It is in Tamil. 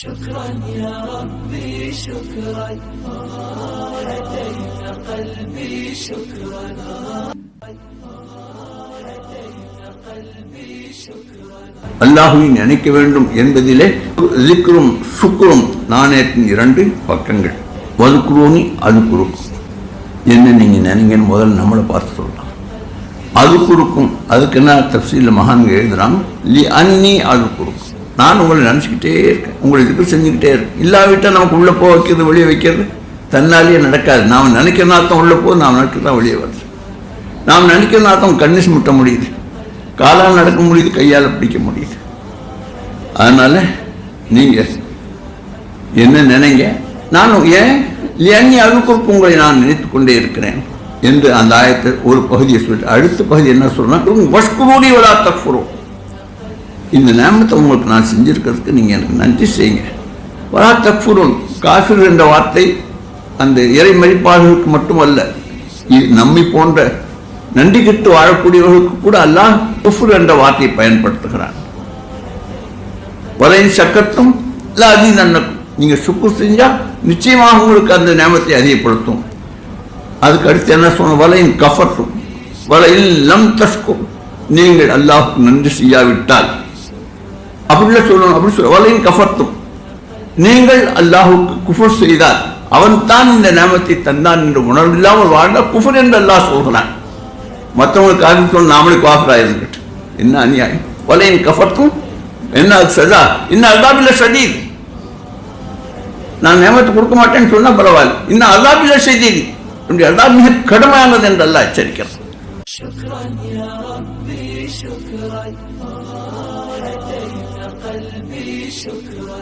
شكرا يا ربي شكرا هديت قلبي شكرا அல்லாஹ்வை நினைக்க வேண்டும் என்பதிலே ذிக்ரும் சுக்ரும் நாணயத்தின் 2 பக்கங்கள். வதுக்குரோனி அதுக்குருக்கும், என்ன நீங்க நினைங்கன்னு முதல்ல நம்மளை பார்த்து சொல்லலாம். அதுக்குருக்கும் அதுக்கு என்ன தஃசீல் மகான்கள் எழுதுறாங்க, லி அன்னி அதுக்குருக்கும், நான் உங்களை நினச்சிக்கிட்டே இருக்கேன், உங்களை இதுக்கு செஞ்சுக்கிட்டே இருக்கேன். இல்லாவிட்டால் நமக்கு உள்ளே போக வைக்கிறது வெளியே வைக்கிறது தன்னாலேயே நடக்காது. நாம் நினைக்கிற நாத்தம் உள்ளே போது, நாம் நினைக்கிறதான் வெளியே வருது. நாம் நினைக்கிற நாத்தம் கண்ணிஸ் முட்ட முடியுது, காலால் நடக்க முடியுது, கையால் பிடிக்க முடியுது. அதனால் நீங்கள் என்ன நினைங்க, நானும் ஏன் எண்ணி அதுக்குறுப்பு உங்களை நான் நினைத்து கொண்டே இருக்கிறேன் என்று அந்த ஆயத்தை ஒரு பகுதியை சொல்லிட்டு அடுத்த பகுதி என்ன சொல்கிறேன், வஷ்குரூனி வலா தக்ஃபுரூன், இந்த நேமத்தை உங்களுக்கு நான் செஞ்சுருக்கிறதுக்கு நீங்கள் எனக்கு நன்றி செய்யுங்க. வலா தக்ஃபுரூன், காஃபிர் என்ற வார்த்தை அந்த இறை மதிப்பாளர்களுக்கு மட்டுமல்ல, நம்மை போன்ற நன்றி கெட்டு வாழக்கூடியவர்களுக்கு கூட அல்லாஹ் குஃப்ர் என்ற வார்த்தையை பயன்படுத்துகிறான். வலையின் சக்கத்தும் இல்லை அதீதன்னக்கும், நீங்கள் சுக்குர் செஞ்சால் நிச்சயமாக உங்களுக்கு அந்த நேமத்தை அதிகப்படுத்தும். அதுக்கு அடுத்து என்ன சொன்ன, வலையின் கஃபர்த்தும் வலையில் லம் தஷ்கும், நீங்கள் அல்லாஹுக்கு நன்றி செய்யாவிட்டால், அப்படிலாம் சொல்லணும். அப்படி சொல்ல வலையின் கஃபர்த்தும், நீங்கள் அல்லாஹுக்கு குஃபர் செய்தால், அவன் தான் இந்த நேமத்தை தந்தான் என்று உணர்வில்லாமல் வாழ்ந்தால் குஃபர் என்று அல்லாஹ் சொல்கிறான். மற்றவங்களுக்கு காரணம் சொல்ல நாமளே காஃபிராக இருந்துட்டு என்ன அநியாயம். வலையின் கஃபர்த்தும் என்ன சதா இன்னும் அல்லாபில்ல ஷதீத், நான் நேமத்தை கொடுக்க மாட்டேன்னு சொன்னால் பரவாயில்ல, இன்னும் அல்லாபில்ல ஷதீத், அப்படி அல்லாஹ் மிக கடுமையானது என்று அல்லாஹ் எச்சரிக்கிறான். شكرا يا ربي شكرا هديت قلبي شكرا